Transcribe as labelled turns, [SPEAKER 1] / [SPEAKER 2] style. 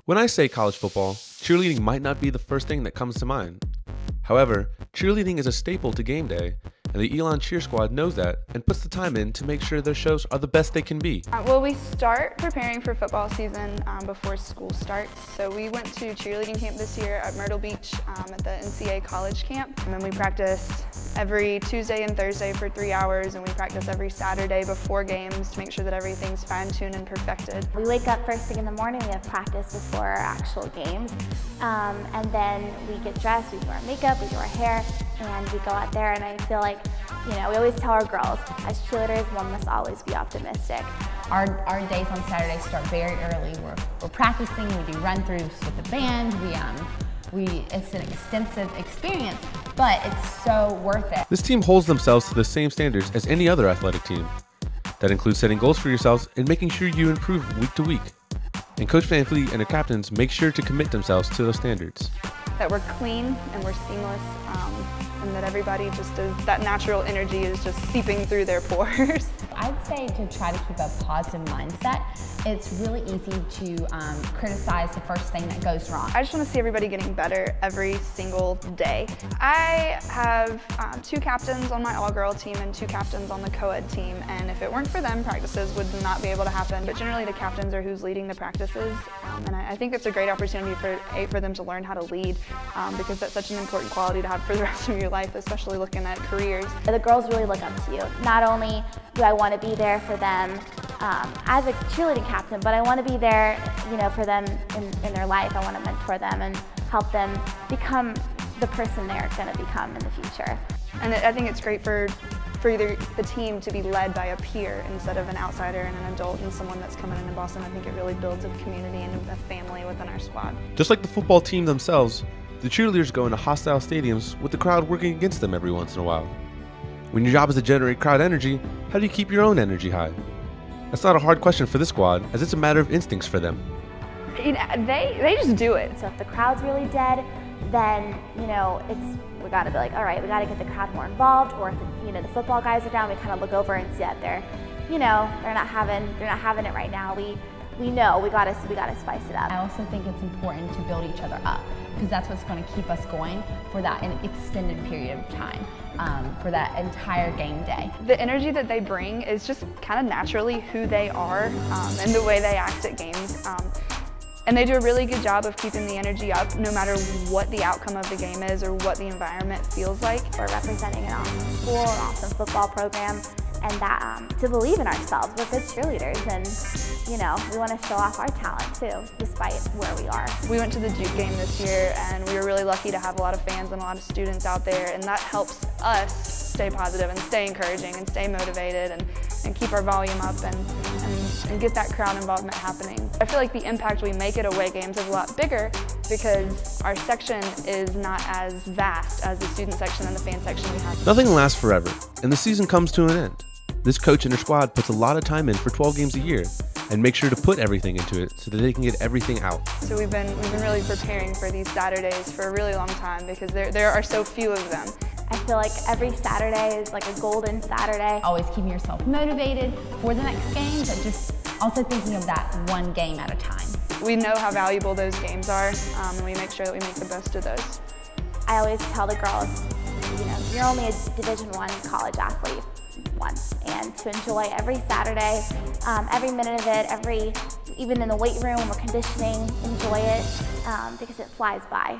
[SPEAKER 1] When I say college football, cheerleading might not be the first thing that comes to mind. However, cheerleading is a staple to game day, and the Elon Cheer Squad knows that and puts the time in to make sure their shows are the best they can be.
[SPEAKER 2] Well, we start preparing for football season before school starts. So we went to cheerleading camp this year at Myrtle Beach at the NCA college camp. And then we practice every Tuesday and Thursday for 3 hours, and we practice every Saturday before games to make sure that everything's fine-tuned and perfected.
[SPEAKER 3] We wake up first thing in the morning, we have practice before our actual games, and then we get dressed, we do our makeup, we do our hair, and we go out there. And I feel like, we always tell our girls, as cheerleaders, one must always be optimistic.
[SPEAKER 4] Our days on Saturday start very early. We're practicing, we do run-throughs with the band, it's an extensive experience, but it's so worth it.
[SPEAKER 1] This team holds themselves to the same standards as any other athletic team. That includes setting goals for yourselves and making sure you improve week to week. And Coach Van Fleet and the captains make sure to commit themselves to those standards.
[SPEAKER 2] That we're clean and we're seamless, and that everybody just is, that natural energy is just seeping through their pores.
[SPEAKER 4] I'd say to try to keep a positive mindset. It's really easy to criticize the first thing that goes wrong.
[SPEAKER 2] I just want to see everybody getting better every single day. I have 2 captains on my all-girl team and 2 captains on the co-ed team, and if it weren't for them, practices would not be able to happen. But generally the captains are who's leading the practices, and I think it's a great opportunity for them to learn how to lead, because that's such an important quality to have for the rest of your life, especially looking at careers.
[SPEAKER 3] The girls really look up to you. Not only do I want to be there for them as a cheerleading captain, but I want to be there, for them in their life. I want to mentor them and help them become the person they're going to become in the future.
[SPEAKER 2] And I think it's great for either the team to be led by a peer instead of an outsider and an adult and someone that's coming in Boston. I think it really builds a community and a family within our squad.
[SPEAKER 1] Just like the football team themselves, the cheerleaders go into hostile stadiums with the crowd working against them every once in a while. When your job is to generate crowd energy, how do you keep your own energy high? That's not a hard question for this squad, as it's a matter of instincts for them.
[SPEAKER 2] They just do it.
[SPEAKER 3] So if the crowd's really dead, then we got to be like, all right, we got to get the crowd more involved. Or if the football guys are down, we kind of look over and see that they're not having it right now. We know we got to spice it up.
[SPEAKER 4] I also think it's important to build each other up, because that's what's going to keep us going for that extended period of time, for that entire game day.
[SPEAKER 2] The energy that they bring is just kind of naturally who they are, and the way they act at games. And they do a really good job of keeping the energy up no matter what the outcome of the game is or what the environment feels like.
[SPEAKER 3] We're representing an awesome school, an awesome football program, and that to believe in ourselves. We're good cheerleaders, and we want to show off our talent too, despite where we are.
[SPEAKER 2] We went to the Duke game this year, and we were really lucky to have a lot of fans and a lot of students out there, and that helps us stay positive and stay encouraging and stay motivated and keep our volume up and get that crowd involvement happening. I feel like the impact we make at away games is a lot bigger because our section is not as vast as the student section and the fan section we have.
[SPEAKER 1] Nothing lasts forever, and the season comes to an end. This coach and her squad puts a lot of time in for 12 games a year and make sure to put everything into it so that they can get everything out.
[SPEAKER 2] So we've been really preparing for these Saturdays for a really long time because there are so few of them.
[SPEAKER 3] I feel like every Saturday is like a golden Saturday.
[SPEAKER 4] Always keeping yourself motivated for the next game, but just also thinking of that one game at a time.
[SPEAKER 2] We know how valuable those games are, and we make sure that we make the best of those.
[SPEAKER 3] I always tell the girls, you're only a Division I college athlete once, and to enjoy every Saturday, every minute of it, even in the weight room when we're conditioning, enjoy it because it flies by.